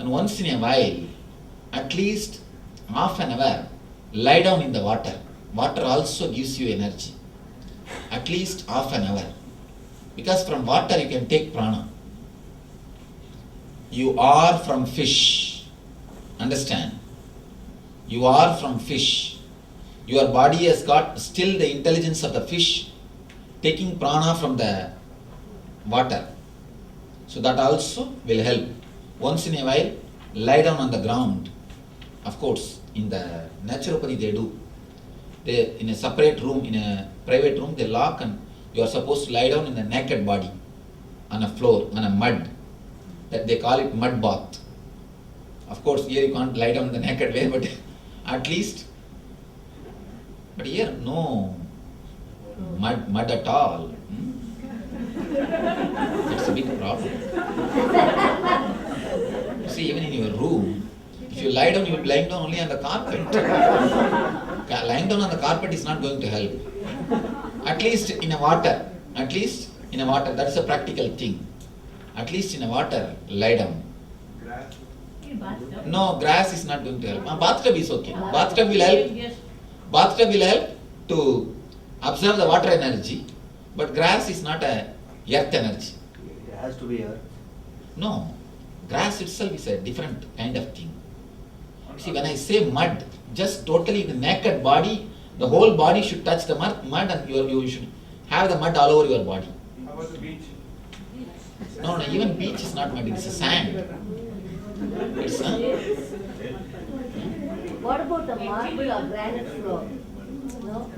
And once in a while, at least half an hour, lie down in the water. Water also gives you energy. At least half an hour. Because from water you can take prana. You are from fish. Understand? You are from fish. Your body has got still the intelligence of the fish, taking prana from the water. So that also will help. Once in a while, lie down on the ground. Of course, in the naturopathy they do. They, in a separate room, in a private room, they lock and you are supposed to lie down in the naked body on a floor, on a mud. That they call it mud bath. Of course, here you can't lie down in the naked way, but at least. But here, no mud at all. That's a big problem. See, even in your room, if you lie down, you will be lying down only on the carpet. Lying down on the carpet is not going to help. At least in a water. At least in a water. That's a practical thing. At least in a water, lie down. Grass. No, grass is not going to help. Bathtub is okay. Bathtub will help. Bathtub will help to absorb the water energy, but grass is not a earth energy. It has to be earth. No, grass itself is a different kind of thing. See, when I say mud, just totally the naked body, the whole body should touch the mud and you should have the mud all over your body. How about the beach? No, even beach is not mud, it's a sand. It's What about the marble or granite floor? No?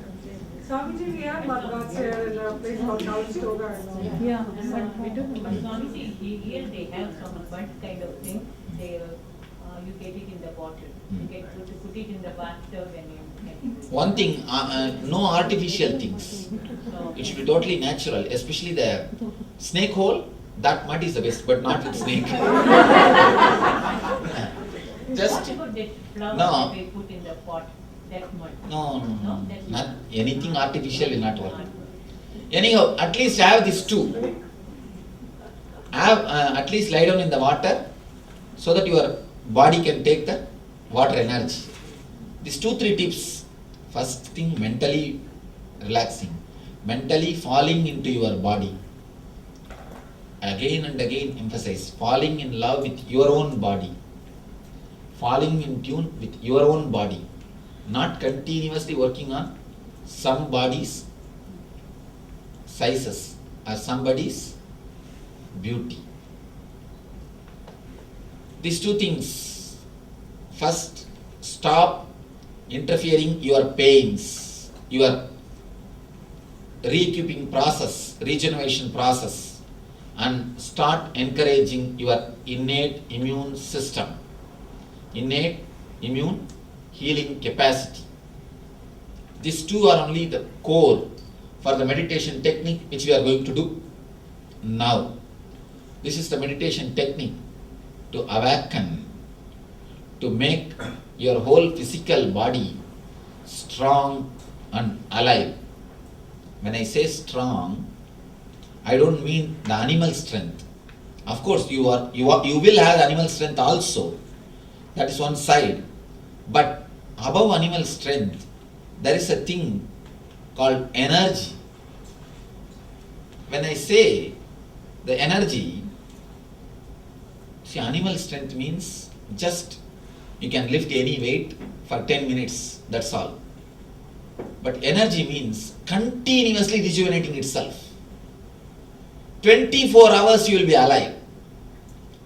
Swamiji, we have mud baths here in a place called Calistoga and all. Yeah, but we don't know. Swamiji, here they have some mud kind of thing. They, you get it in the bottle. You get to put it in the bathtub and you can. one thing, no artificial things. It should be totally natural, especially the snake hole. That mud is the best, but not with snake. Just What about that flower no. that they put in the pot? That mud? no, that's not anything artificial will not work. Anyhow, at least have these two. Have at least lie down in the water so that your body can take the water energy. These 2-3 tips. First thing, mentally relaxing, mentally falling into your body. Again and again emphasize, falling in love with your own body, falling in tune with your own body, not continuously working on somebody's sizes or somebody's beauty. These 2 things. First, stop interfering your pains, your re-equipping process, regeneration process, and start encouraging your innate immune system, innate immune healing capacity. These 2 are only the core for the meditation technique which we are going to do now. This is the meditation technique to awaken, to make your whole physical body strong and alive. When I say strong, I don't mean the animal strength. Of course, you will have animal strength also. That is one side. But above animal strength, there is a thing called energy. When I say the energy, see, animal strength means just you can lift any weight for 10 minutes, that's all. But energy means continuously rejuvenating itself. 24 hours you will be alive.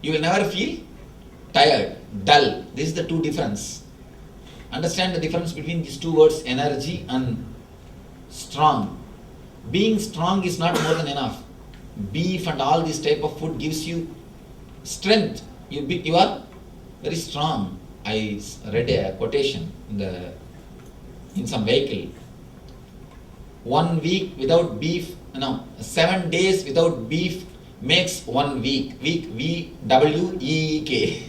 You will never feel tired, dull. This is the 2 difference. Understand the difference between these 2 words, energy and strong. Being strong is not more than enough. Beef and all this type of food gives you strength. You are very strong. I read a quotation in some vehicle. 1 week without beef, 7 days without beef makes 1 week. Week, W-E-E-K.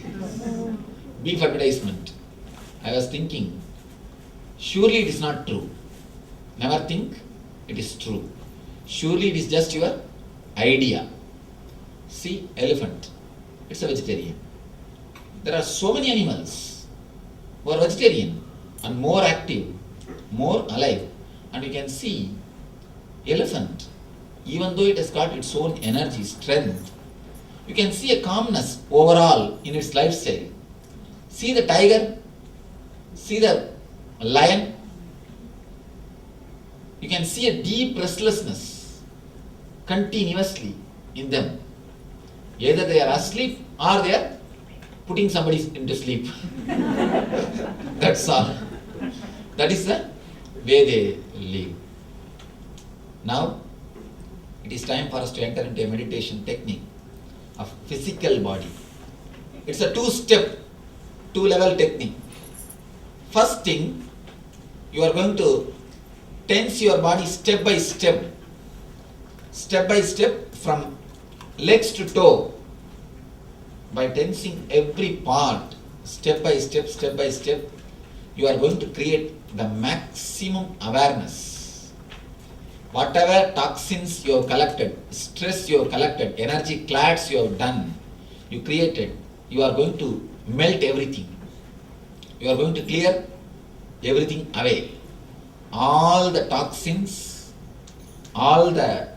Beef advertisement. I was thinking, surely it is not true. Never think it is true. Surely it is just your idea. See, elephant. It's a vegetarian. There are so many animals who are vegetarian and more active, more alive. And you can see elephant, even though it has got its own energy, strength, you can see a calmness overall in its lifestyle. See the tiger, see the lion, you can see a deep restlessness continuously in them. Either they are asleep or they are putting somebody into sleep. That's all. That is the way they live. Now, it is time for us to enter into a meditation technique of physical body. It's a two-level technique. First thing, you are going to tense your body step by step from legs to toe. By tensing every part, step by step, you are going to create the maximum awareness. Whatever toxins you have collected, stress you have collected, energy clouds you have done, you created, you are going to melt everything. You are going to clear everything away. All the toxins, all the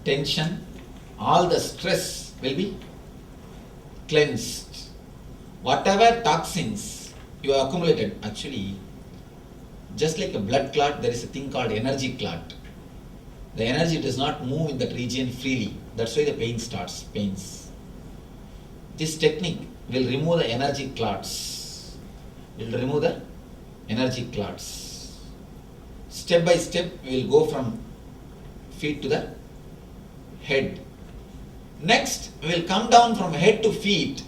tension, all the stress will be cleansed. Whatever toxins you have accumulated, actually, just like a blood clot, there is a thing called energy clot. The energy does not move in that region freely. That's why the pain starts, pains. This technique will remove the energy clots. It will remove the energy clots. Step by step, we will go from feet to the head. Next, we will come down from head to feet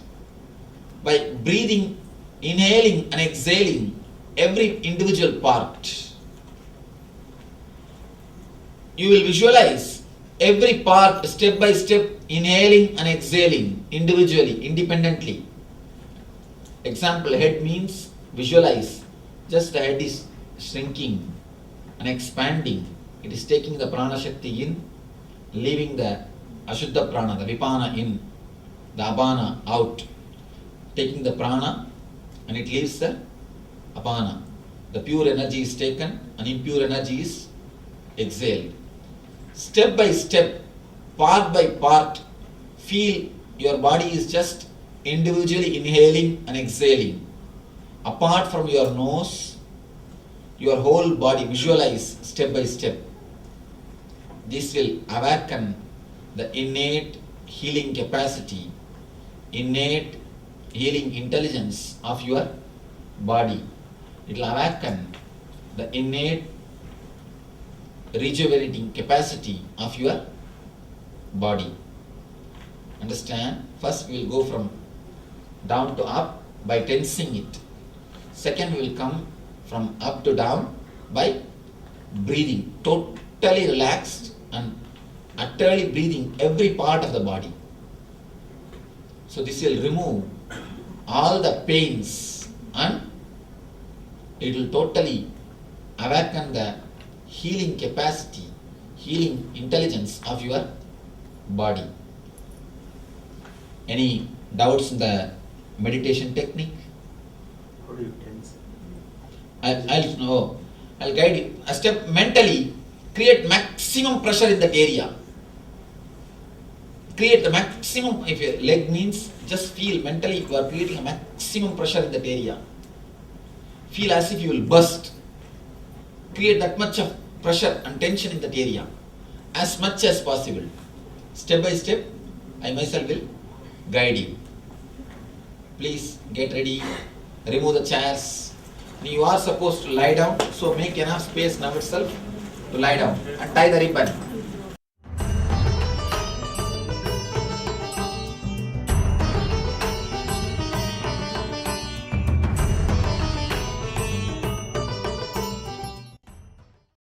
by breathing, inhaling and exhaling every individual part. You will visualize every part step by step, inhaling and exhaling individually, independently. Example, head means visualize. Just the head is shrinking and expanding. It is taking the prana shakti in, leaving the ashuddha prana, the vipana in, the apana out. Taking the prana and it leaves the apana. The pure energy is taken and impure energy is exhaled. Step by step, part by part, feel your body is just individually inhaling and exhaling. Apart from your nose, your whole body, visualize step by step. This will awaken the innate healing capacity, innate healing intelligence of your body. It will awaken the innate rejuvenating capacity of your body. Understand? First we will go from down to up by tensing it. Second we will come from up to down by breathing, totally relaxed and utterly breathing every part of the body. So this will remove all the pains and it will totally awaken the healing capacity, healing intelligence of your body. Any doubts in the meditation technique? How do you tense? I'll guide you. A step mentally, create maximum pressure in that area. Create the maximum, if your leg means, just feel mentally you are creating a maximum pressure in that area. Feel as if you will burst. Create that much of pressure and tension in that area, as much as possible. Step by step, I myself will guide you. Please get ready, remove the chairs. You are supposed to lie down, so make enough space now itself to lie down and tie the ribbon.